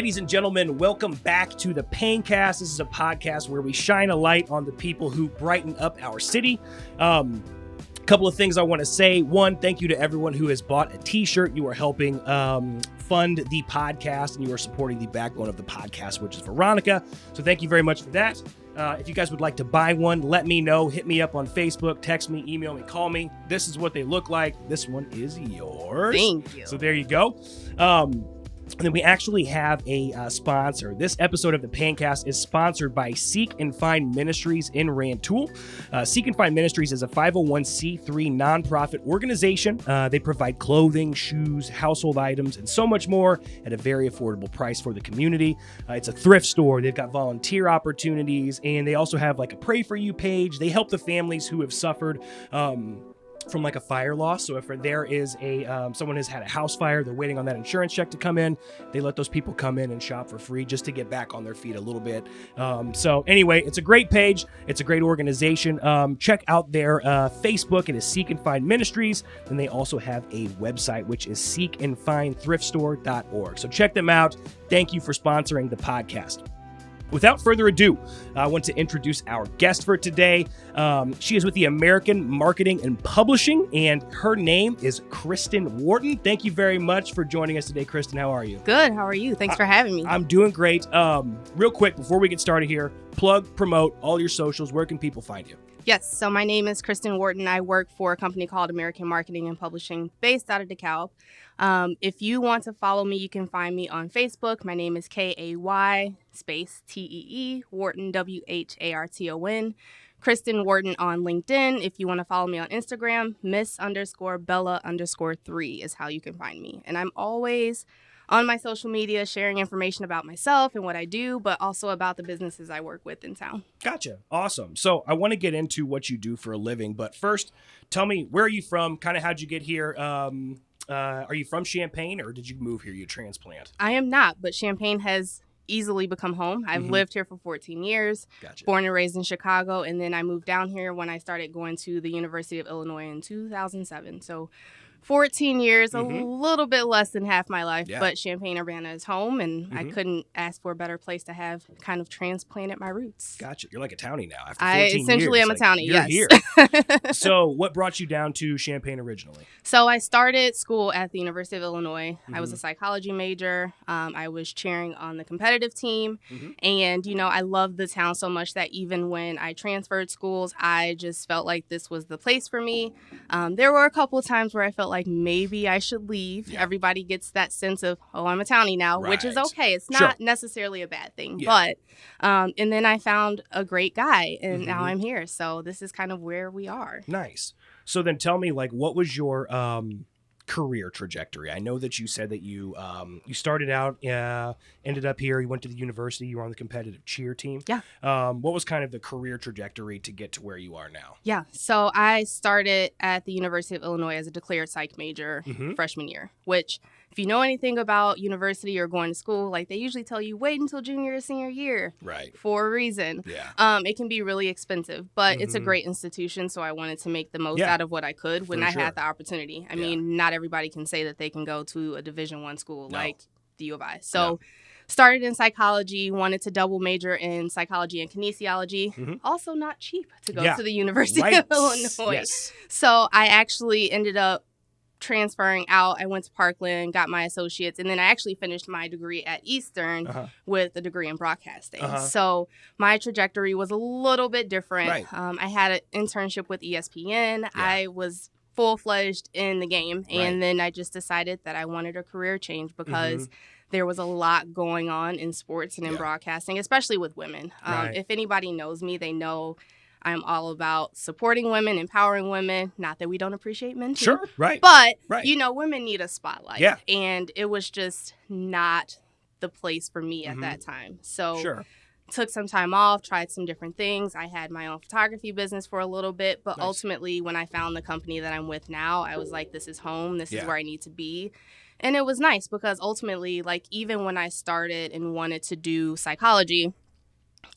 Ladies and gentlemen, welcome back to the Paigncast. This is a podcast where we shine a light on the people who brighten up our city. Couple of things I want to say. One, thank you to everyone who has bought a t-shirt. You are helping fund the podcast, and you are supporting the backbone of the podcast, which is Veronica. So thank you very much for that. If you guys would like to buy one, let me know. Hit me up on Facebook, text me, email me, call me. This is what they look like. This one is yours. Thank you. So there you go. And then we actually have a sponsor. This episode of the Paigncast is sponsored by Seek and Find Ministries in Rantoul. Seek and Find Ministries is a 501c3 nonprofit organization. They provide clothing, shoes, household items, and so much more at a very affordable price for the community. It's a thrift store. They've got volunteer opportunities, and they also have like a Pray For You page. They help the families who have suffered from like a fire loss. So if there is someone has had a house fire, they're waiting on that insurance check to come in, they let those people come in and shop for free just to get back on their feet a little bit. So anyway, it's a great page. It's a great organization. Check out their Facebook. It is Seek and Find Ministries. And they also have a website, which is seekandfindthriftstore.org. So check them out. Thank you for sponsoring the podcast. Without further ado, I want to introduce our guest for today. She is with the American Marketing and Publishing, and her name is Krysten Wharton. Thank you very much for joining us today, Kristen. How are you? Good. How are you? Thanks for having me. I'm doing great. Real quick, before we get started here, plug, promote all your socials. Where can people find you? Yes. So my name is Krysten Wharton. I work for a company called American Marketing and Publishing based out of DeKalb. If you want to follow me, you can find me on Facebook. My name is Kay space Tee Wharton, Wharton. Krysten Wharton on LinkedIn. If you want to follow me on Instagram, Miss_Bella_3 is how you can find me. And I'm always on my social media sharing information about myself and what I do, but also about the businesses I work with in town. Gotcha. Awesome. So I want to get into what you do for a living, but first, tell me, where are you from? Kind of how'd you get here? Are you from Champaign, or did you move here? You transplant? I am not, but Champaign has easily become home. I've lived here for 14 years, Gotcha. Born and raised in Chicago, and then I moved down here when I started going to the University of Illinois in 2007. So 14 years, a little bit less than half my life, but Champaign-Urbana is home, and I couldn't ask for a better place to have kind of transplanted my roots. Gotcha. You're like a townie now after 14 I essentially years. am a townie, you're yes. Here. So what brought you down to Champaign originally? So I started school at the University of Illinois. I was a psychology major. I was cheering on the competitive team. And, you know, I loved the town so much that even when I transferred schools, I just felt like this was the place for me. There were a couple of times where I felt like maybe I should leave. Yeah. Everybody gets that sense of, oh, I'm a townie now, which is okay. It's not necessarily a bad thing. But, and then I found a great guy, and now I'm here. So this is kind of where we are. Nice. So then tell me, like, what was your career trajectory? I know that you said that you started out, ended up here, you went to the university, you were on the competitive cheer team. Yeah. What was kind of the career trajectory to get to where you are now? Yeah. So I started at the University of Illinois as a declared psych major freshman year, which, if you know anything about university or going to school, like, they usually tell you wait until junior or senior year, right, for a reason. Yeah. It can be really expensive, but it's a great institution, so I wanted to make the most out of what I could when I had the opportunity. I mean, not everybody can say that they can go to a Division I school like the U of I. So started in psychology, wanted to double major in psychology and kinesiology. Also not cheap to go to the University of Illinois. Yes. So I actually ended up transferring out. I went to Parkland, got my associates, and then I actually finished my degree at Eastern with a degree in broadcasting. So my trajectory was a little bit different. Right. I had an internship with ESPN. I was full-fledged in the game, and then I just decided that I wanted a career change because there was a lot going on in sports and in broadcasting, especially with women. If anybody knows me, they know I'm all about supporting women, empowering women. Not that we don't appreciate men too. Sure, right. But, you know, women need a spotlight. Yeah. And it was just not the place for me at that time. So took some time off, tried some different things. I had my own photography business for a little bit. But ultimately, when I found the company that I'm with now, I was like, this is home. This is where I need to be. And it was nice because ultimately, like, even when I started and wanted to do psychology,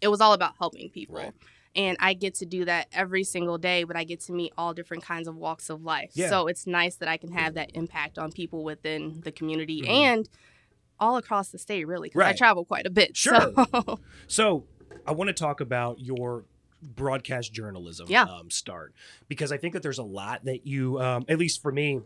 it was all about helping people. Right. And I get to do that every single day, but I get to meet all different kinds of walks of life. Yeah. So it's nice that I can have that impact on people within the community and all across the state, really, because I travel quite a bit. Sure. So I want to talk about your broadcast journalism start, because I think that there's a lot that you, at least for me,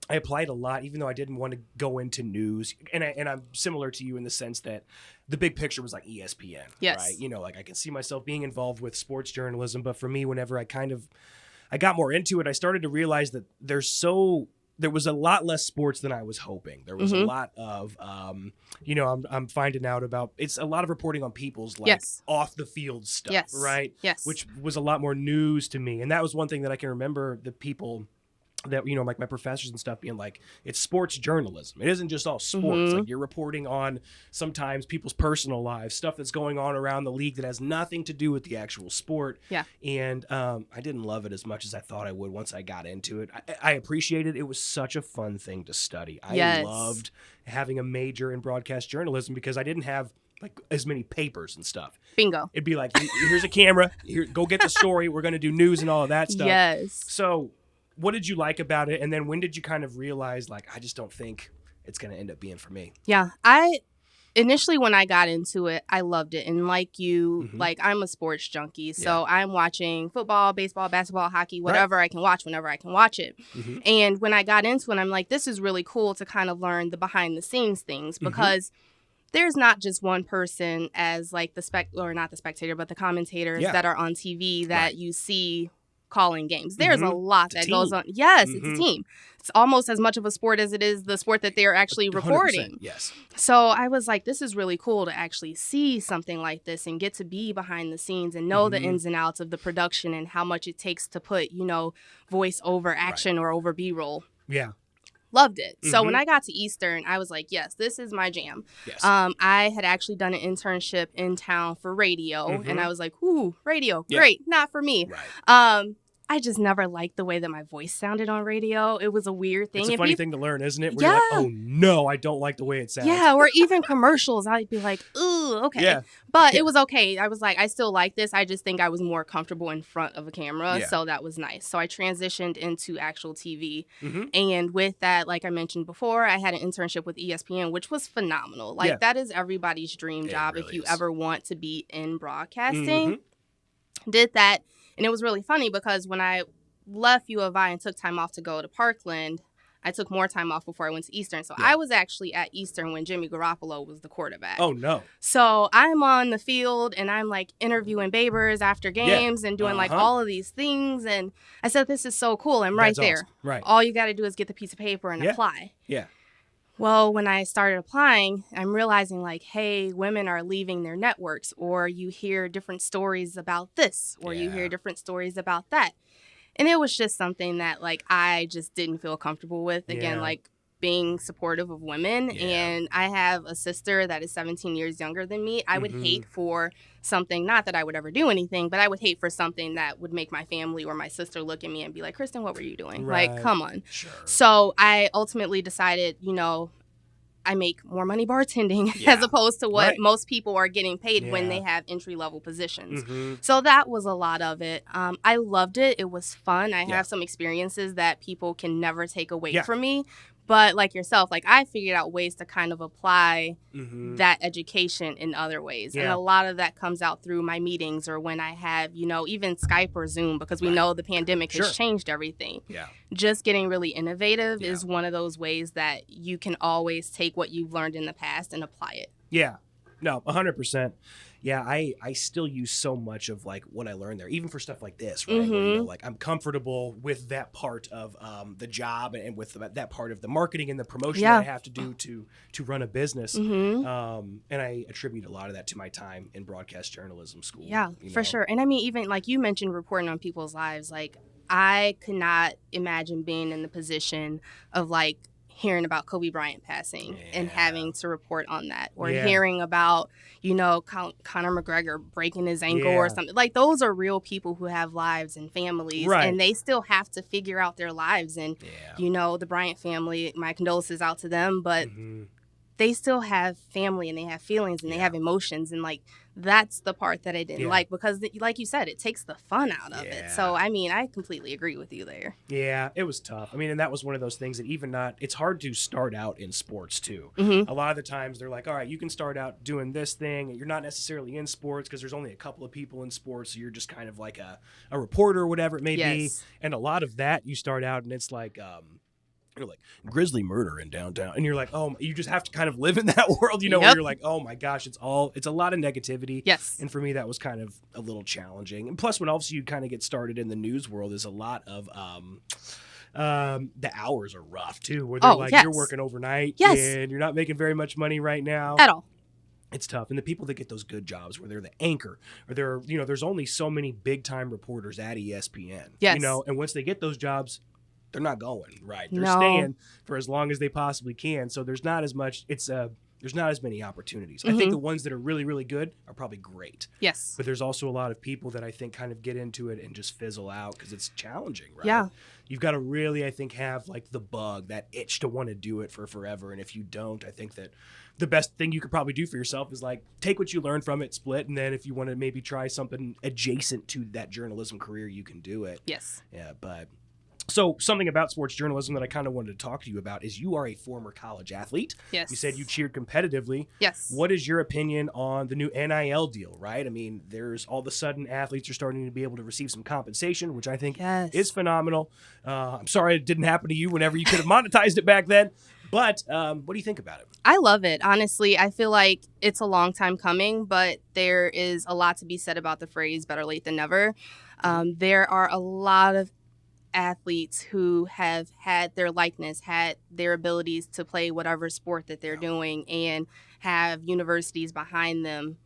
I applied a lot, even though I didn't want to go into news. And I'm similar to you in the sense that the big picture was like ESPN, right? You know, like I can see myself being involved with sports journalism. But for me, whenever I got more into it, I started to realize that there was a lot less sports than I was hoping. There was a lot of, I'm finding out about, it's a lot of reporting on people's like off the field stuff, right? Yes. Which was a lot more news to me. And that was one thing that I can remember the people that, like my professors and stuff being like, it's sports journalism. It isn't just all sports. Like you're reporting on sometimes people's personal lives, stuff that's going on around the league that has nothing to do with the actual sport. Yeah. And I didn't love it as much as I thought I would once I got into it. I appreciated it. It was such a fun thing to study. I loved having a major in broadcast journalism because I didn't have like as many papers and stuff. Bingo. It'd be like, here's a camera. Here, go get the story. We're going to do news and all of that stuff. Yes. So what did you like about it? And then when did you kind of realize, like, I just don't think it's going to end up being for me? Yeah. Initially, when I got into it, I loved it. And like you, like I'm a sports junkie. So I'm watching football, baseball, basketball, hockey, whatever I can watch whenever I can watch it. And when I got into it, I'm like, this is really cool to kind of learn the behind the scenes things, because there's not just one person as like not the spectator, but the commentators that are on TV that you see calling games. There's a lot that goes on. Yes, it's a team. It's almost as much of a sport as it is the sport that they're actually reporting. Yes. So I was like, this is really cool to actually see something like this and get to be behind the scenes and know the ins and outs of the production and how much it takes to put, voice over action or over B-roll. Yeah. Loved it. So when I got to Eastern, I was like, yes, this is my jam. Yes. I had actually done an internship in town for radio, and I was like, ooh, radio, great, not for me. Right. I just never liked the way that my voice sounded on radio. It was a weird thing. It's a funny thing to learn, isn't it? Where you're like, oh, no, I don't like the way it sounds. Yeah, or even commercials. I'd be like, ooh, okay. Yeah. But it was okay. I was like, I still like this. I just think I was more comfortable in front of a camera, so that was nice. So I transitioned into actual TV. And with that, like I mentioned before, I had an internship with ESPN, which was phenomenal. Like, that is everybody's dream job if you ever want to be in broadcasting. Did that. And it was really funny because when I left U of I and took time off to go to Parkland, I took more time off before I went to Eastern. So I was actually at Eastern when Jimmy Garoppolo was the quarterback. Oh, no. So I'm on the field and I'm like interviewing Babers after games and doing like all of these things. And I said, this is so cool. I'm right there. Awesome. Right. All you got to do is get the piece of paper and apply. Yeah. Well, when I started applying, I'm realizing like, hey, women are leaving their networks, or you hear different stories about this, or you hear different stories about that. And it was just something that like I just didn't feel comfortable with. Again, like being supportive of women. And I have a sister that is 17 years younger than me. I would hate for something, not that I would ever do anything, but I would hate for something that would make my family or my sister look at me and be like, Kristen, what were you doing? Right. Like, come on. Sure. So I ultimately decided, I make more money bartending as opposed to what most people are getting paid when they have entry-level positions. So that was a lot of it. I loved it. It was fun. I have some experiences that people can never take away from me. But like yourself, like I figured out ways to kind of apply that education in other ways. And a lot of that comes out through my meetings or when I have, even Skype or Zoom, because we know the pandemic has changed everything. Yeah. Just getting really innovative is one of those ways that you can always take what you've learned in the past and apply it. Yeah. No, 100%. Yeah, I still use so much of like what I learned there, even for stuff like this, right? Where, like I'm comfortable with that part of the job and with that part of the marketing and the promotion that I have to do to run a business. And I attribute a lot of that to my time in broadcast journalism school. Yeah, for sure. And I mean, even like you mentioned reporting on people's lives, like I could not imagine being in the position of like hearing about Kobe Bryant passing and having to report on that, or hearing about, Conor McGregor breaking his ankle or something. Like those are real people who have lives and families, and they still have to figure out their lives. And, the Bryant family, my condolences out to them, but they still have family and they have feelings and they have emotions, and like That's the part that I didn't Yeah. like because, like you said, it takes the fun out of it. Yeah. So, I mean, I completely agree with you there. Yeah, it was tough. I mean, and that was one of those things that it's hard to start out in sports too. Mm-hmm. A lot of the times they're like, all right, you can start out doing this thing. You're not necessarily in sports because there's only a couple of people in sports. So you're just kind of like a reporter or whatever it may be. And a lot of that you start out and it's like, you're like grisly murder in downtown, and you're like, oh, you just have to kind of live in that world, where you're like, oh my gosh, it's a lot of negativity. Yes. And for me, that was kind of a little challenging. And plus, when also you kind of get started in the news world, there's a lot of the hours are rough too, where they're you're working overnight and you're not making very much money right now at all. It's tough. And the people that get those good jobs where they're the anchor or they're, there's only so many big time reporters at ESPN, and once they get those jobs, they're not going, right? They're staying for as long as they possibly can. So there's not as much, there's not as many opportunities. I think the ones that are really, really good are probably great. Yes. But there's also a lot of people that I think kind of get into it and just fizzle out because it's challenging, right? Yeah. You've got to really, I think, have like the bug, that itch to want to do it for forever. And if you don't, I think that the best thing you could probably do for yourself is like take what you learn from it, split, and then if you want to maybe try something adjacent to that journalism career, you can do it. Yes. Yeah, but... So something about sports journalism that I kind of wanted to talk to you about is you are a former college athlete. Yes. You said you cheered competitively. Yes. What is your opinion on the new NIL deal, right? I mean, there's all of a sudden athletes are starting to be able to receive some compensation, which I think is phenomenal. I'm sorry it didn't happen to you whenever you could have monetized it back then. But what do you think about it? I love it. Honestly, I feel like it's a long time coming, but there is a lot to be said about the phrase better late than never. There are a lot of athletes who have had their likeness, had their abilities to play whatever sport that they're doing and have universities behind them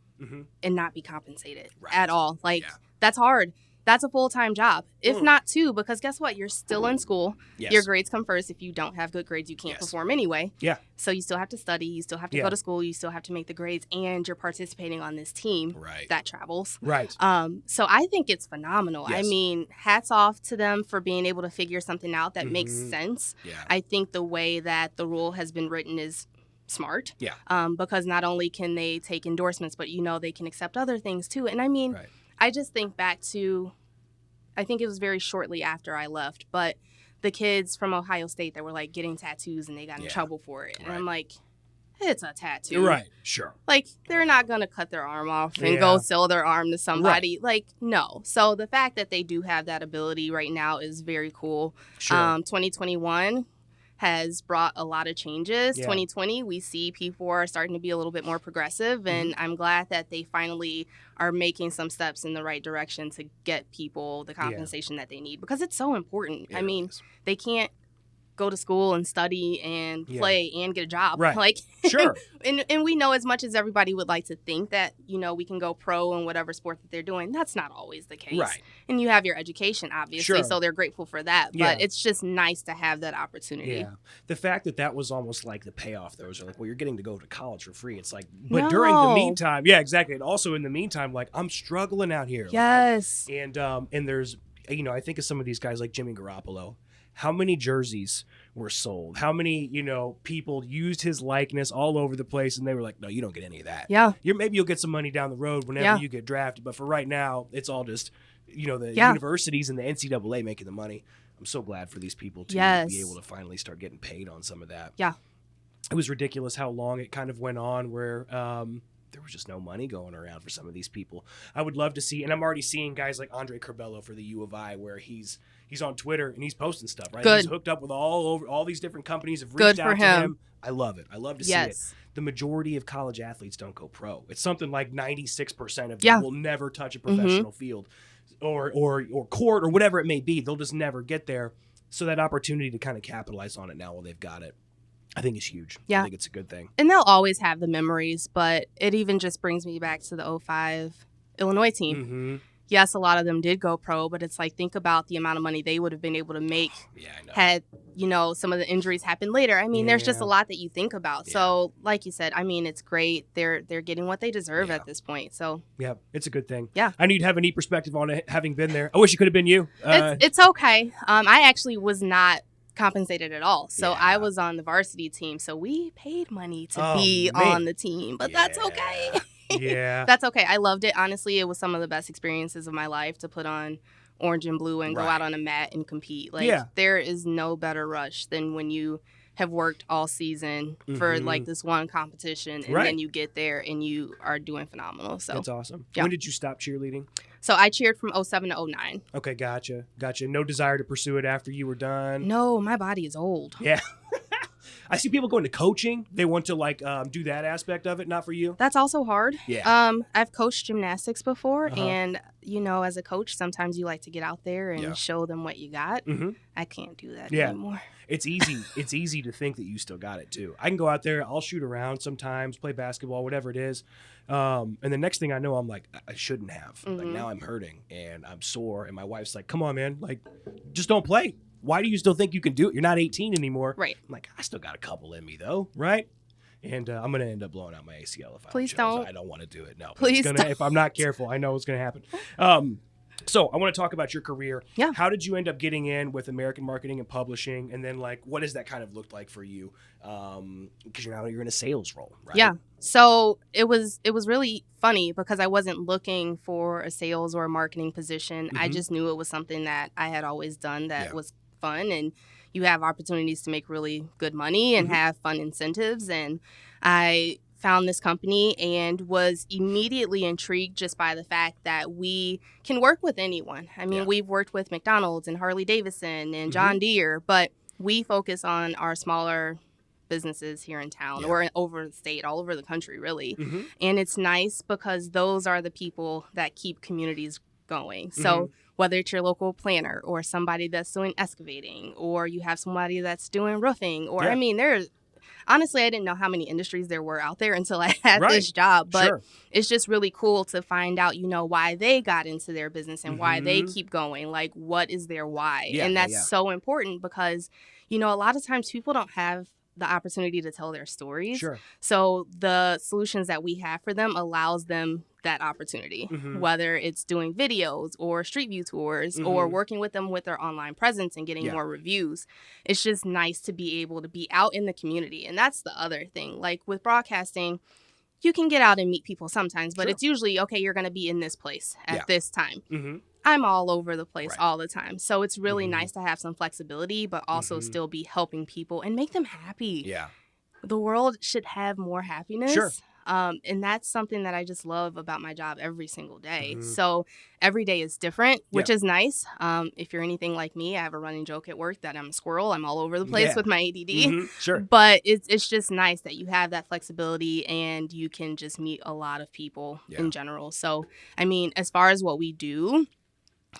and not be compensated at all. Like, that's hard. That's a full-time job, if not two, because guess what? You're still in school. Yes. Your grades come first. If you don't have good grades, you can't perform anyway. Yeah. So you still have to study. You still have to go to school. You still have to make the grades, and you're participating on this team that travels. Right. So I think it's phenomenal. Yes. I mean, hats off to them for being able to figure something out that makes sense. Yeah. I think the way that the rule has been written is smart. Yeah. Because not only can they take endorsements, but they can accept other things too. And I mean, I just think back to, I think it was very shortly after I left, but the kids from Ohio State that were like getting tattoos and they got in trouble for it. And I'm like, it's a tattoo. Right. Sure. Like, they're not going to cut their arm off and go sell their arm to somebody. Like, no. So the fact that they do have that ability right now is very cool. Sure. 2021 has brought a lot of changes. Yeah. 2020, we see people are starting to be a little bit more progressive, and I'm glad that they finally are making some steps in the right direction to get people the compensation that they need, because it's so important. I mean, they can't go to school and study and play and get a job. Right. Like, sure. and we know, as much as everybody would like to think that, we can go pro in whatever sport that they're doing, that's not always the case. Right. And you have your education, obviously, Sure. so they're grateful for that. But it's just nice to have that opportunity. Yeah. The fact that was almost like the payoff, though, is like, well, you're getting to go to college for free. It's like, but during the meantime, exactly. And also in the meantime, like, I'm struggling out here. Yes. Like, and there's, I think of some of these guys like Jimmy Garoppolo. How many jerseys were sold? How many, people used his likeness all over the place, and they were like, no, you don't get any of that. Yeah. Maybe you'll get some money down the road whenever you get drafted, but for right now, it's all just, the universities and the NCAA making the money. I'm so glad for these people to be able to finally start getting paid on some of that. Yeah. It was ridiculous how long it kind of went on where there was just no money going around for some of these people. I would love to see, and I'm already seeing guys like Andre Curbelo for the U of I, where he's on Twitter and he's posting stuff, right? Good. He's hooked up with all these different companies have reached out to him. I love it. I love to see it. The majority of college athletes don't go pro. It's something like 96% of them will never touch a professional field or court or whatever it may be. They'll just never get there. So that opportunity to kind of capitalize on it now while they've got it, I think is huge. Yeah. I think it's a good thing. And they'll always have the memories, but it even just brings me back to the 2005 Illinois team. Mm-hmm. Yes, a lot of them did go pro, but it's like, think about the amount of money they would have been able to make had, some of the injuries happened later. I mean, there's just a lot that you think about. Yeah. So, like you said, I mean, it's great. They're getting what they deserve at this point. So, yeah, it's a good thing. Yeah. I know you'd have a neat perspective on it, having been there. I wish it could have been you. It's okay. I actually was not compensated at all. So I was on the varsity team. So we paid money to be on the team, but that's okay. Yeah. That's okay. I loved it. Honestly, it was some of the best experiences of my life to put on orange and blue and go out on a mat and compete. Like, there is no better rush than when you have worked all season for like this one competition and then you get there and you are doing phenomenal. So that's awesome. When did you stop cheerleading? So I cheered from 07 to 09. Okay, gotcha. No desire to pursue it after you were done? No, my body is old. Yeah. I see people going to coaching. They want to like do that aspect of it. Not for you. That's also hard. Yeah. I've coached gymnastics before, and as a coach, sometimes you like to get out there and show them what you got. I can't do that anymore. It's easy. It's easy to think that you still got it too. I can go out there. I'll shoot around sometimes, play basketball, whatever it is. And the next thing I know, I'm like, I shouldn't have. Like now I'm hurting and I'm sore. And my wife's like, come on, man. Like, just don't play. Why do you still think you can do it? You're not 18 anymore. Right. I'm like, I still got a couple in me though. Right. And I'm going to end up blowing out my ACL if Please don't. I don't want to do it. No. Please don't. If I'm not careful, I know what's going to happen. So I want to talk about your career. Yeah. How did you end up getting in with American Marketing and Publishing? And then like, what does that kind of look like for you? Because you're in a sales role, right? Yeah. So it was really funny because I wasn't looking for a sales or a marketing position. I just knew it was something that I had always done that was fun, and you have opportunities to make really good money and have fun incentives. And I found this company and was immediately intrigued just by the fact that we can work with anyone. I mean, we've worked with McDonald's and Harley Davidson and John Deere, but we focus on our smaller businesses here in town or over the state, all over the country, really. And it's nice because those are the people that keep communities going. So whether it's your local planner or somebody that's doing excavating, or you have somebody that's doing roofing, or I mean, honestly, I didn't know how many industries there were out there until I had this job. But it's just really cool to find out, why they got into their business and why they keep going. Like, what is their why? And that's so important because, a lot of times people don't have the opportunity to tell their stories. So the solutions that we have for them allows them that opportunity, whether it's doing videos or street view tours or working with them with their online presence and getting more reviews. It's just nice to be able to be out in the community. And that's the other thing. Like with broadcasting, you can get out and meet people sometimes, but it's usually, okay, you're going to be in this place at this time. I'm all over the place all the time. So it's really nice to have some flexibility, but also still be helping people and make them happy. Yeah. The world should have more happiness. And that's something that I just love about my job every single day. So every day is different, which is nice. If you're anything like me, I have a running joke at work that I'm a squirrel. I'm all over the place with my ADD. But it's just nice that you have that flexibility and you can just meet a lot of people in general. So, I mean, as far as what we do,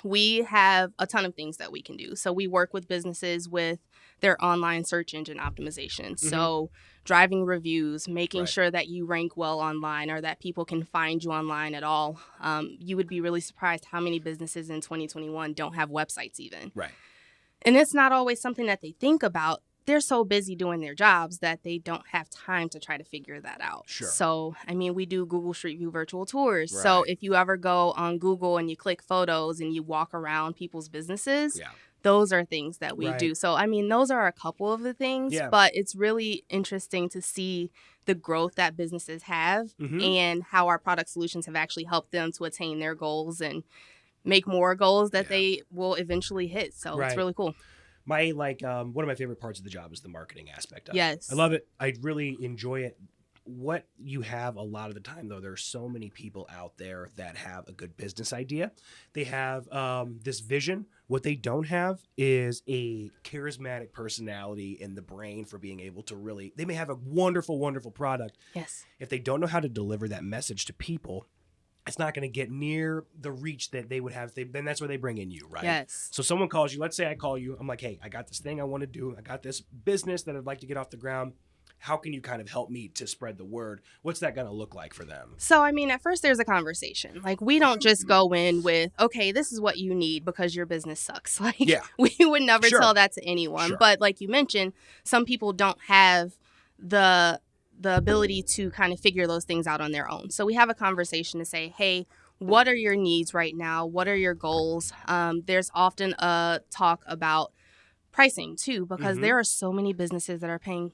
we have a ton of things that we can do. So we work with businesses with their online search engine optimization. So driving reviews, making sure that you rank well online or that people can find you online at all. You would be really surprised how many businesses in 2021 don't have websites even. And it's not always something that they think about. They're so busy doing their jobs that they don't have time to try to figure that out. So, I mean, we do Google Street View virtual tours. So if you ever go on Google and you click photos and you walk around people's businesses, those are things that we do. So, I mean, those are a couple of the things, but it's really interesting to see the growth that businesses have and how our product solutions have actually helped them to attain their goals and make more goals that they will eventually hit. So it's really cool. My one of my favorite parts of the job is the marketing aspect of it. I love it. I really enjoy it. What you have a lot of the time, though, there are so many people out there that have a good business idea. They have this vision. What they don't have is a charismatic personality in the brain for being able to really, they may have a wonderful, wonderful product. If they don't know how to deliver that message to people, it's not going to get near the reach that they would have. Then that's where they bring in you, right? So someone calls you. Let's say I call you. I'm like, hey, I got this thing I want to do. I got this business that I'd like to get off the ground. How can you kind of help me to spread the word? What's that going to look like for them? So, I mean, at first there's a conversation. Like, we don't just go in with, okay, this is what you need because your business sucks. Like, we would never tell that to anyone. But like you mentioned, some people don't have the ability to kind of figure those things out on their own. So we have a conversation to say, hey, what are your needs right now? What are your goals? There's often a talk about pricing too, because there are so many businesses that are paying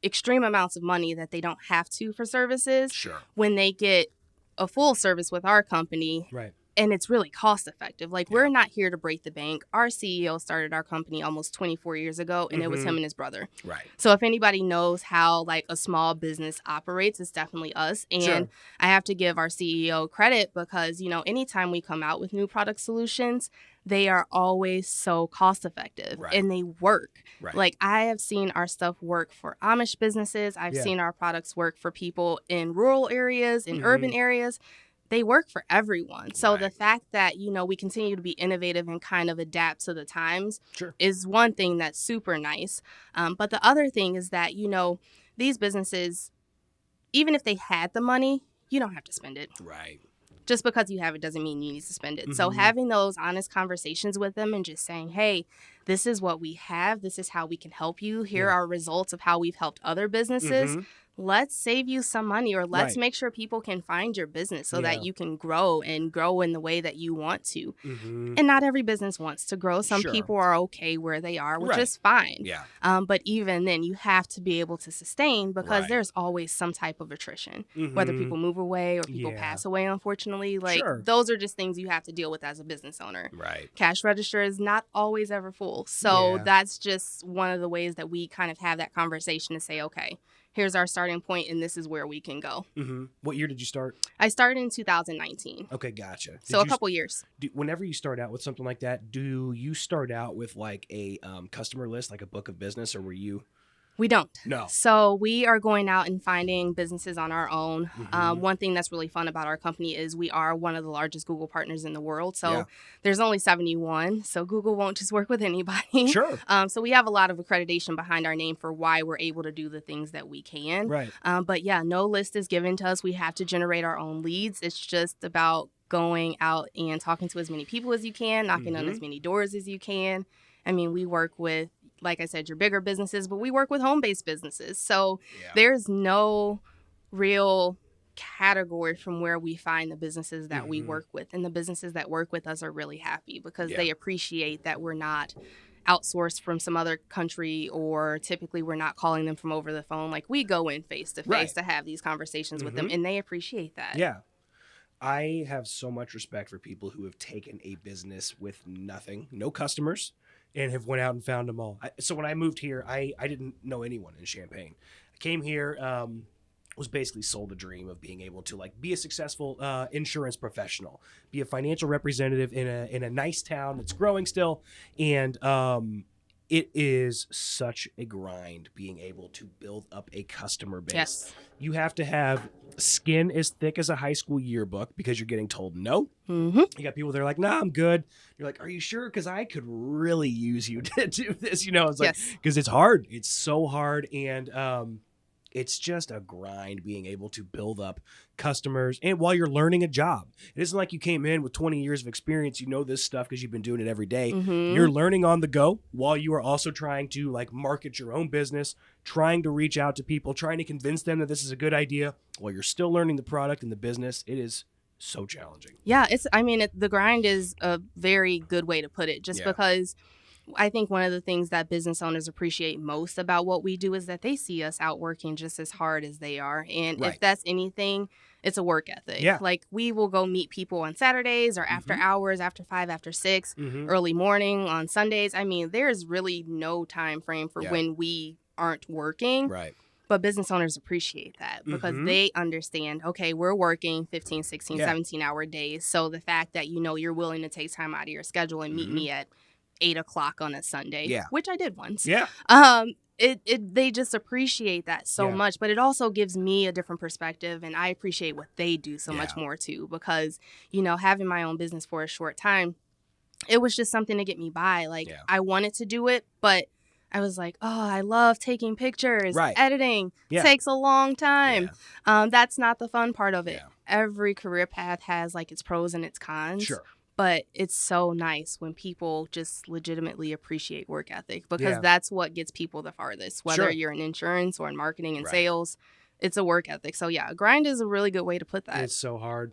extreme amounts of money that they don't have to for services. Sure. When they get a full service with our company. Right. And it's really cost effective. Like, we're not here to break the bank. Our CEO started our company almost 24 years ago, and it was him and his brother. Right. So if anybody knows how, like, a small business operates, it's definitely us. And I have to give our CEO credit because, you know, anytime we come out with new product solutions, they are always so cost effective and they work. Right. Like, I have seen our stuff work for Amish businesses. I've seen our products work for people in rural areas, in urban areas. They work for everyone. So the fact that, you know, we continue to be innovative and kind of adapt to the times is one thing that's super nice. But the other thing is that, you know, these businesses, even if they had the money, you don't have to spend it. Right. Just because you have it doesn't mean you need to spend it. So having those honest conversations with them and just saying, hey, this is what we have. This is how we can help you. Here are results of how we've helped other businesses. Let's save you some money, or let's make sure people can find your business so that you can grow and grow in the way that you want to. And not every business wants to grow. Some people are okay where they are, which is fine. Yeah. But even then, you have to be able to sustain because there's always some type of attrition, whether people move away or people pass away, unfortunately. Like, those are just things you have to deal with as a business owner. Right. Cash register is not always ever full. So that's just one of the ways that we kind of have that conversation to say, okay, here's our starting point, and this is where we can go. What year did you start? I started in 2019. Okay, gotcha. So a couple years. Whenever you start out with something like that, do you start out with like a customer list, like a book of business, or were you? We don't. No. So we are going out and finding businesses on our own. One thing that's really fun about our company is we are one of the largest Google partners in the world. So there's only 71. So Google won't just work with anybody. Sure. So we have a lot of accreditation behind our name for why we're able to do the things that we can. Right. But yeah, no list is given to us. We have to generate our own leads. It's just about going out and talking to as many people as you can, knocking on as many doors as you can. I mean, we work with, like I said, your bigger businesses, but we work with home-based businesses. So there's no real category from where we find the businesses that we work with. And the businesses that work with us are really happy because they appreciate that we're not outsourced from some other country, or typically we're not calling them from over the phone. Like, we go in face-to-face to have these conversations with them, and they appreciate that. Yeah. I have so much respect for people who have taken a business with nothing, no customers, and have went out and found them all. So when I moved here, I didn't know anyone in Champaign. I came here, was basically sold a dream of being able to like be a successful insurance professional, be a financial representative in a nice town that's growing still, and it is such a grind being able to build up a customer base. Yes. You have to have skin as thick as a high school yearbook because you're getting told no. Mm-hmm. You got people that are like, nah, I'm good. You're like, are you sure? Because I could really use you to do this. You know, it's like, because it's hard. It's so hard. And it's just a grind being able to build up customers and while you're learning a job. It isn't like you came in with 20 years of experience. You know this stuff because you've been doing it every day. You're learning on the go while you are also trying to like market your own business, trying to reach out to people, trying to convince them that this is a good idea while you're still learning the product and the business. It is so challenging. Yeah, the grind is a very good way to put it, just because I think one of the things that business owners appreciate most about what we do is that they see us out working just as hard as they are. And if that's anything, it's a work ethic. Yeah. Like, we will go meet people on Saturdays or after hours, after 5, after 6, early morning on Sundays. I mean, there's really no time frame for when we aren't working. Right. But business owners appreciate that because they understand, okay, we're working 15, 16, 17-hour days. So the fact that, you know, you're willing to take time out of your schedule and meet me at 8 o'clock on a Sunday, which I did once. Yeah. They just appreciate that so much, but it also gives me a different perspective, and I appreciate what they do so much more too, because, you know, having my own business for a short time, it was just something to get me by. Like, I wanted to do it, but I was like, oh, I love taking pictures. Editing takes a long time. That's not the fun part of it. Every career path has like its pros and its cons. Sure. But it's so nice when people just legitimately appreciate work ethic, because that's what gets people the farthest, whether you're in insurance or in marketing and sales. It's a work ethic. So, yeah, grind is a really good way to put that. It's so hard.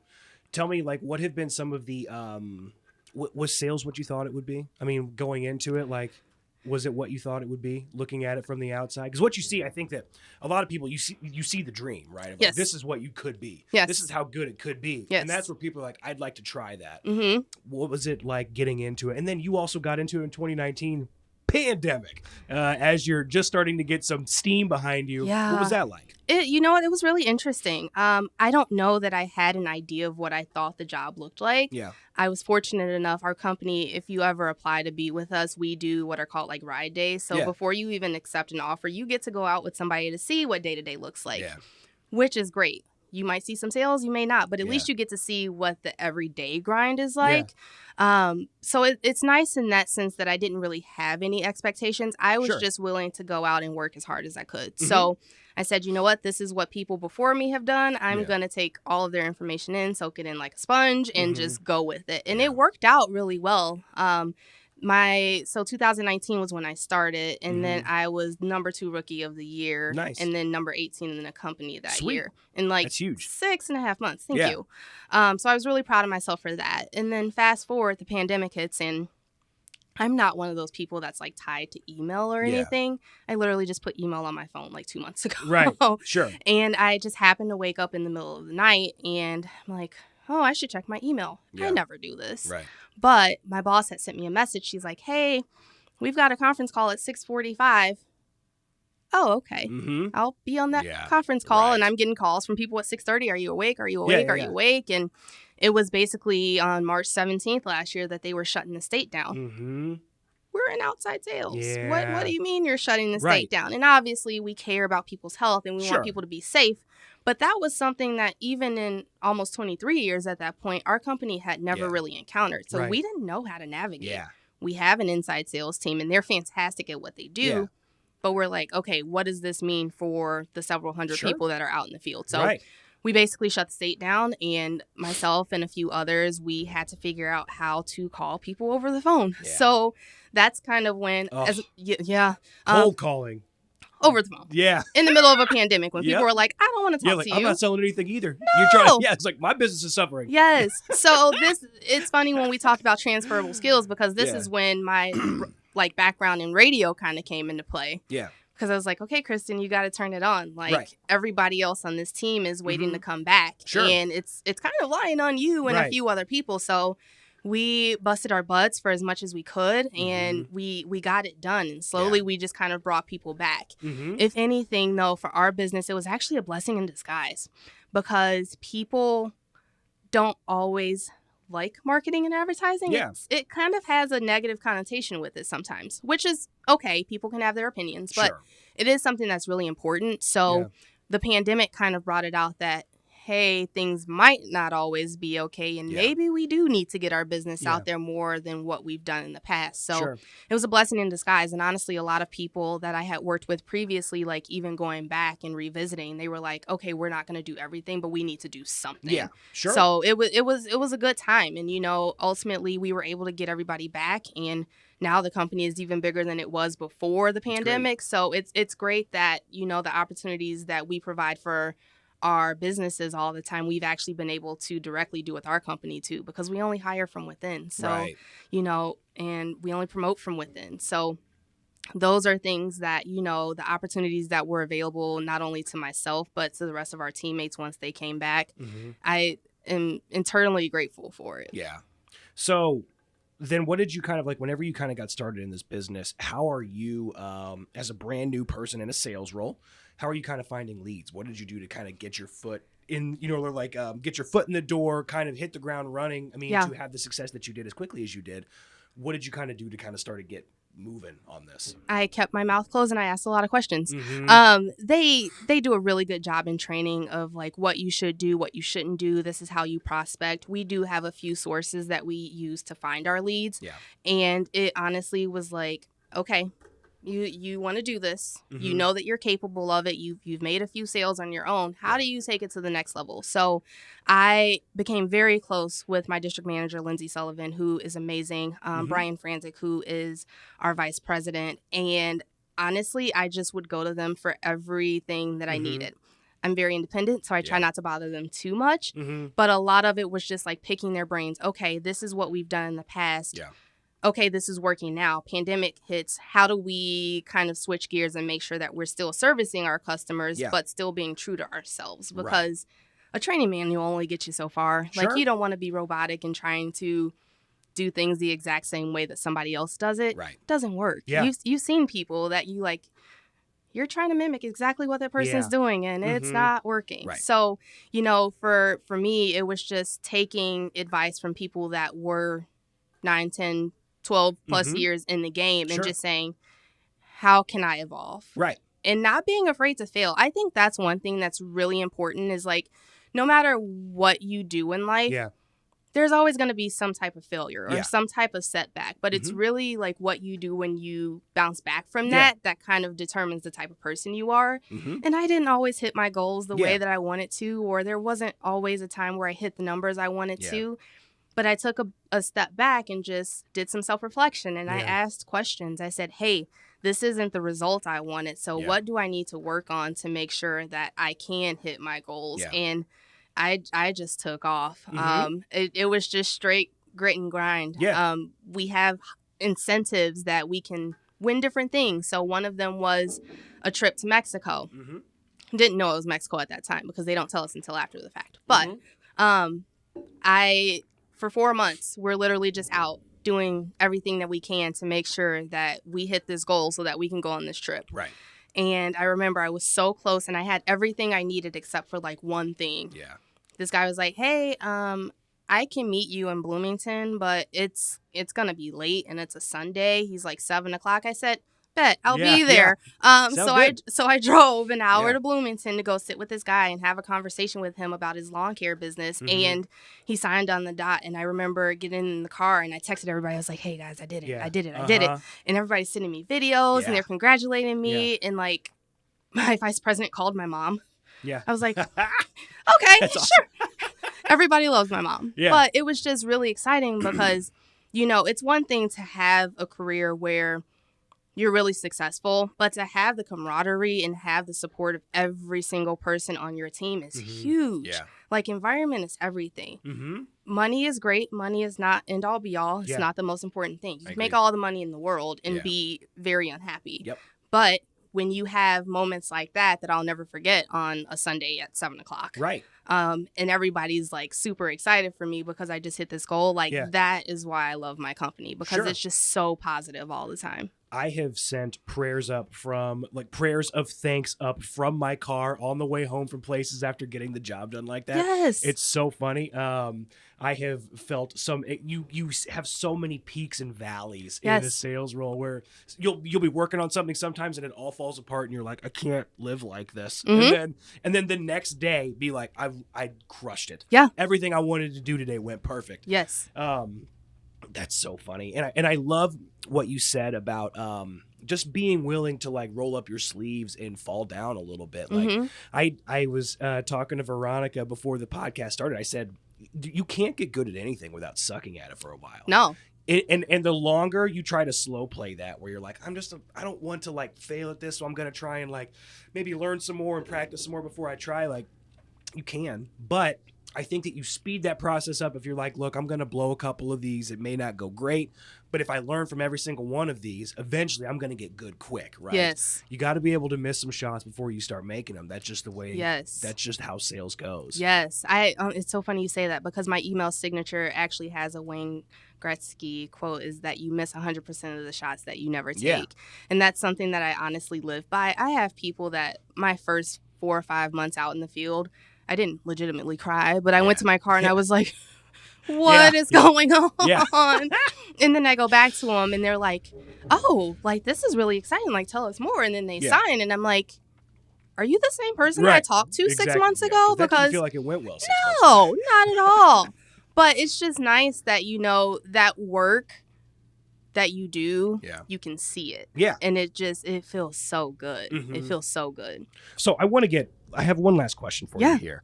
Tell me, like, what have been some of the was sales what you thought it would be? I mean, going into it, like. Was it what you thought it would be, looking at it from the outside? Because what you see, I think that a lot of people, you see the dream, right? Of Yes. Like, this is what you could be. Yes. This is how good it could be. Yes. And that's where people are like, I'd like to try that. Mm-hmm. What was it like getting into it? And then you also got into it in 2019, pandemic, as you're just starting to get some steam behind you. Yeah. What was that like? You know what? It was really interesting. I don't know that I had an idea of what I thought the job looked like. Yeah. I was fortunate enough. Our company, if you ever apply to be with us, we do what are called like ride days. So before you even accept an offer, you get to go out with somebody to see what day-to-day looks like, which is great. You might see some sales, you may not, but at least you get to see what the everyday grind is like. So it's nice in that sense that I didn't really have any expectations. I was just willing to go out and work as hard as I could. Mm-hmm. So I said, you know what? This is what people before me have done. I'm going to take all of their information in, soak it in like a sponge, and just go with it. And it worked out really well. 2019 was when I started, and then I was number 2 rookie of the year. Nice. And then number 18 in the company that Sweet. year. In like That's huge. 6.5 months. Thank you. So I was really proud of myself for that. And then fast forward, the pandemic hits, and I'm not one of those people that's like tied to email or anything. I literally just put email on my phone like 2 months ago. Right. Sure. And I just happened to wake up in the middle of the night, and I'm like, oh, I should check my email. I never do this. Right. But my boss had sent me a message. She's like, hey, we've got a conference call at 6:45. Oh, okay. Mm-hmm. I'll be on that conference call. Right. And I'm getting calls from people at 6:30. Are you awake? Are you awake? Are you awake? And it was basically on March 17th last year that they were shutting the state down. Mm-hmm. We're in outside sales. Yeah. What do you mean you're shutting the state down? And obviously we care about people's health and we want people to be safe. But that was something that even in almost 23 years at that point, our company had never really encountered. So we didn't know how to navigate. Yeah. We have an inside sales team, and they're fantastic at what they do. Yeah. But we're like, okay, what does this mean for the several hundred people that are out in the field? So we basically shut the state down, and myself and a few others, we had to figure out how to call people over the phone. Yeah. So that's kind of when, cold calling. Over the phone. Yeah. In the middle of a pandemic when people were like, I don't want to talk to you. I'm not selling anything either. You're trying to, it's like my business is suffering. Yes. So it's funny when we talk about transferable skills, because this is when my like background in radio kind of came into play. Yeah. Because I was like, okay, Kristen, you got to turn it on. Like everybody else on this team is waiting to come back. Sure. And it's kind of relying on you and a few other people. So we busted our butts for as much as we could, and we got it done. And slowly we just kind of brought people back. Mm-hmm. If anything, though, for our business, it was actually a blessing in disguise, because people don't always like marketing and advertising. Yeah. It kind of has a negative connotation with it sometimes, which is okay. People can have their opinions, but it is something that's really important. So the pandemic kind of brought it out that, hey, things might not always be okay, and maybe we do need to get our business out there more than what we've done in the past. So it was a blessing in disguise. And honestly, a lot of people that I had worked with previously, like even going back and revisiting, they were like, okay, we're not going to do everything, but we need to do something. Yeah, sure. So it was a good time. And, ultimately we were able to get everybody back, and now the company is even bigger than it was before the pandemic. So it's great that, the opportunities that we provide for our businesses all the time, we've actually been able to directly do with our company too, because we only hire from within. So, and we only promote from within. So those are things that, the opportunities that were available not only to myself, but to the rest of our teammates once they came back. Mm-hmm. I am internally grateful for it. Yeah. So then what did you kind of like, whenever you kind of got started in this business, how are you, as a brand new person in a sales role, how are you kind of finding leads? What did you do to kind of get your foot in, get your foot in the door, kind of hit the ground running? I mean, to have the success that you did as quickly as you did, what did you kind of do to kind of start to get moving on this? I kept my mouth closed and I asked a lot of questions. Mm-hmm. They do a really good job in training of like what you should do, what you shouldn't do. This is how you prospect. We do have a few sources that we use to find our leads. Yeah. And it honestly was like, okay, you want to do this. Mm-hmm. You know that you're capable of it. You've made a few sales on your own. How do you take it to the next level? So I became very close with my district manager, Lindsay Sullivan, who is amazing. Brian Franzik, who is our vice president. And honestly, I just would go to them for everything that I needed. I'm very independent, so I try not to bother them too much. Mm-hmm. But a lot of it was just like picking their brains. Okay, this is what we've done in the past. Yeah. okay, this is working now. Pandemic hits. How do we kind of switch gears and make sure that we're still servicing our customers, but still being true to ourselves? Because a training manual only gets you so far. Sure. Like, you don't want to be robotic and trying to do things the exact same way that somebody else does it. Right. It doesn't work. Yeah. You've seen people that you're trying to mimic exactly what that person's doing, and it's not working. Right. So, for me, it was just taking advice from people that were 9, 10, 12 plus years in the game and just saying, how can I evolve? Right. And not being afraid to fail. I think that's one thing that's really important is, like, no matter what you do in life, there's always going to be some type of failure or some type of setback. But it's really like what you do when you bounce back from that kind of determines the type of person you are. And I didn't always hit my goals the way that I wanted to, or there wasn't always a time where I hit the numbers I wanted to. But I took a step back and just did some self-reflection, and I asked questions. I said, hey, this isn't the result I wanted. So what do I need to work on to make sure that I can hit my goals? And I just took off. It was just straight grit and grind. We have incentives that we can win different things. So one of them was a trip to Mexico. Didn't know it was Mexico at that time because they don't tell us until after the fact. But for 4 months, we're literally just out doing everything that we can to make sure that we hit this goal so that we can go on this trip. Right. And I remember I was so close and I had everything I needed except for like one thing. This guy was like, hey, I can meet you in Bloomington, but it's going to be late and it's a Sunday. He's like 7:00. I said, bet, I'll be there. So I drove an hour to Bloomington to go sit with this guy and have a conversation with him about his lawn care business. And he signed on the dot. And I remember getting in the car and I texted everybody. I was like, hey guys, I did it. I did it. I did it. And everybody's sending me videos and they're congratulating me. And like my vice president called my mom. I was like, okay, sure. Everybody loves my mom. But it was just really exciting because, it's one thing to have a career where you're really successful, but to have the camaraderie and have the support of every single person on your team is huge. Like, environment is everything. Money is great. Money is not end all be all. It's not the most important thing. You can make all the money in the world and be very unhappy. But when you have moments like that I'll never forget on a Sunday at 7:00. Right. And everybody's like super excited for me because I just hit this goal. Like that is why I love my company, because it's just so positive all the time. I have sent prayers of thanks up from my car on the way home from places after getting the job done like that. Yes. It's so funny. I have felt you have so many peaks and valleys in a sales role where you'll be working on something sometimes and it all falls apart and you're like, I can't live like this. And then the next day be like, I crushed it. Everything I wanted to do today went perfect. That's so funny. And I love what you said about just being willing to like roll up your sleeves and fall down a little bit. Like I was talking to Veronica before the podcast started. I said, you can't get good at anything without sucking at it for a while. No. And the longer you try to slow play that, where you're like, I don't want to like fail at this, so I'm going to try and like maybe learn some more and practice some more before I try. Like, you can, but I think that you speed that process up if you're like, look, I'm going to blow a couple of these. It may not go great, but if I learn from every single one of these, eventually I'm going to get good quick, right? Yes. You got to be able to miss some shots before you start making them. That's just the way. That's just how sales goes. Yes. It's so funny you say that because my email signature actually has a Wayne Gretzky quote, is that you miss 100% of the shots that you never take. And that's something that I honestly live by. I have people that my first 4 or 5 months out in the field, I didn't legitimately cry, but I went to my car and I was like, what is going on? And then I go back to them and they're like, oh, like, this is really exciting. Like, tell us more. And then they sign. And I'm like, are you the same person I talked to 6 months ago? Because that didn't feel like it went well. No, not at all. But it's just nice that, that work that you do, you can see it. And it feels so good. It feels so good. So I have one last question for you here.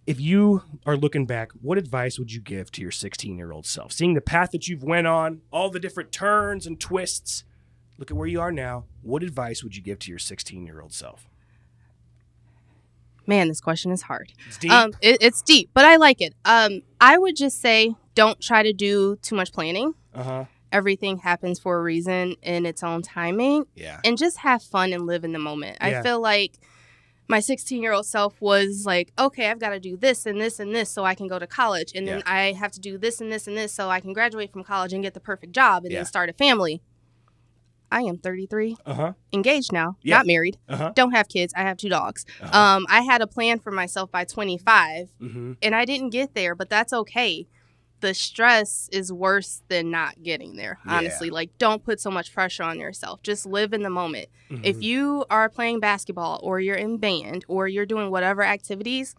If you are looking back, what advice would you give to your 16-year-old self? Seeing the path that you've went on, all the different turns and twists, look at where you are now. What advice would you give to your 16-year-old self? Man, this question is hard. It's deep. It's deep, but I like it. I would just say don't try to do too much planning. everything happens for a reason in its own timing. Yeah. And just have fun and live in the moment. Yeah. I feel like my 16-year-old self was like, okay, I've got to do this and this and this so I can go to college. And then I have to do this and this and this so I can graduate from college and get the perfect job and then start a family. I am 33, engaged now, not married, don't have kids. I have 2 dogs. I had a plan for myself by 25, and I didn't get there, but that's okay. The stress is worse than not getting there, honestly. Yeah. Like, don't put so much pressure on yourself. Just live in the moment. If you are playing basketball or you're in band or you're doing whatever activities,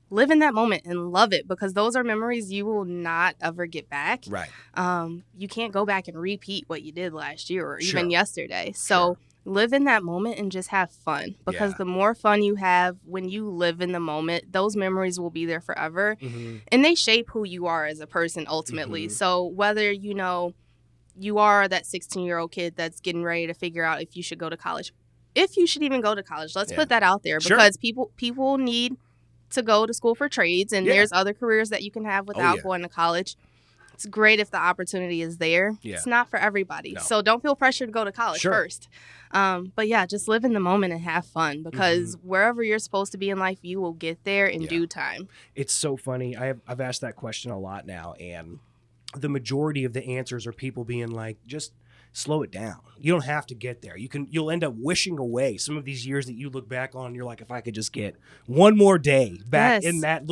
live in that moment and love it, because those are memories you will not ever get back. Right. You can't go back and repeat what you did last year or even yesterday. So live in that moment and just have fun, because the more fun you have when you live in the moment, those memories will be there forever. And they shape who you are as a person ultimately. So whether, you know, you are that 16-year-old kid that's getting ready to figure out if you should go to college, if you should even go to college, let's put that out there, because people need to go to school for trades, and there's other careers that you can have without going to college. It's great if the opportunity is there. It's not for everybody. No. So don't feel pressured to go to college first. But yeah, just live in the moment and have fun, because wherever you're supposed to be in life, you will get there in due time. It's so funny. I've asked that question a lot now, and the majority of the answers are people being like, just slow it down. You don't have to get there. You'll end up wishing away some of these years that you look back on and you're like, if I could just get one more day back in that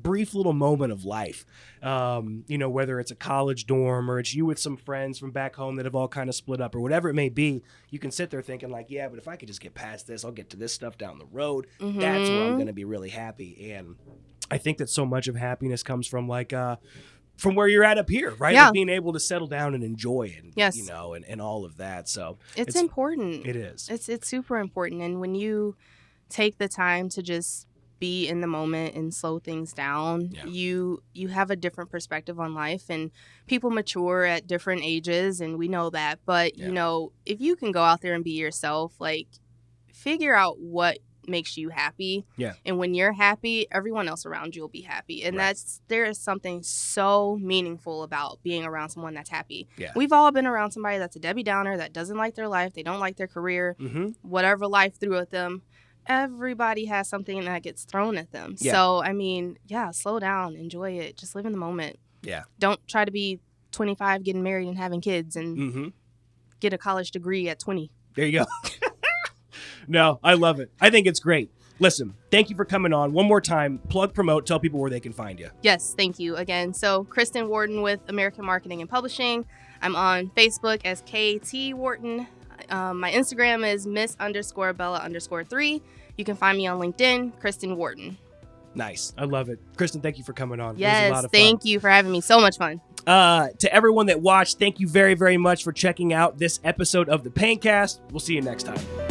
brief little moment of life. You know, whether it's a college dorm or it's you with some friends from back home that have all kind of split up or whatever it may be, you can sit there thinking like, yeah, but if I could just get past this, I'll get to this stuff down the road. That's where I'm going to be really happy. And I think that so much of happiness comes from like, from where you're at up here, right? Like being able to settle down and enjoy it, you know, and all of that. So it's important. It is. It's super important. And when you take the time to just be in the moment and slow things down, you have a different perspective on life, and people mature at different ages, and we know that. But, you know, if you can go out there and be yourself, like, figure out what makes you happy. And when you're happy, everyone else around you will be happy. And there is something so meaningful about being around someone that's happy. We've all been around somebody that's a Debbie Downer, that doesn't like their life, they don't like their career, whatever life threw at them. Everybody has something that gets thrown at them. So, I mean, slow down, enjoy it, just live in the moment. Don't try to be 25, getting married and having kids, and get a college degree at 20. There you go. No, I love it. I think it's great. Listen, thank you for coming on. One more time, plug, promote, tell people where they can find you. Yes, thank you again. So, Krysten Wharton with American Marketing and Publishing. I'm on Facebook as KT Wharton. My Instagram is Miss_Bella_3. You can find me on LinkedIn, Krysten Wharton. Nice. I love it. Kristen, thank you for coming on. Yes, it was a lot of fun. Thank you for having me. So much fun. To everyone that watched, thank you very, very much for checking out this episode of the Paigncast. We'll see you next time.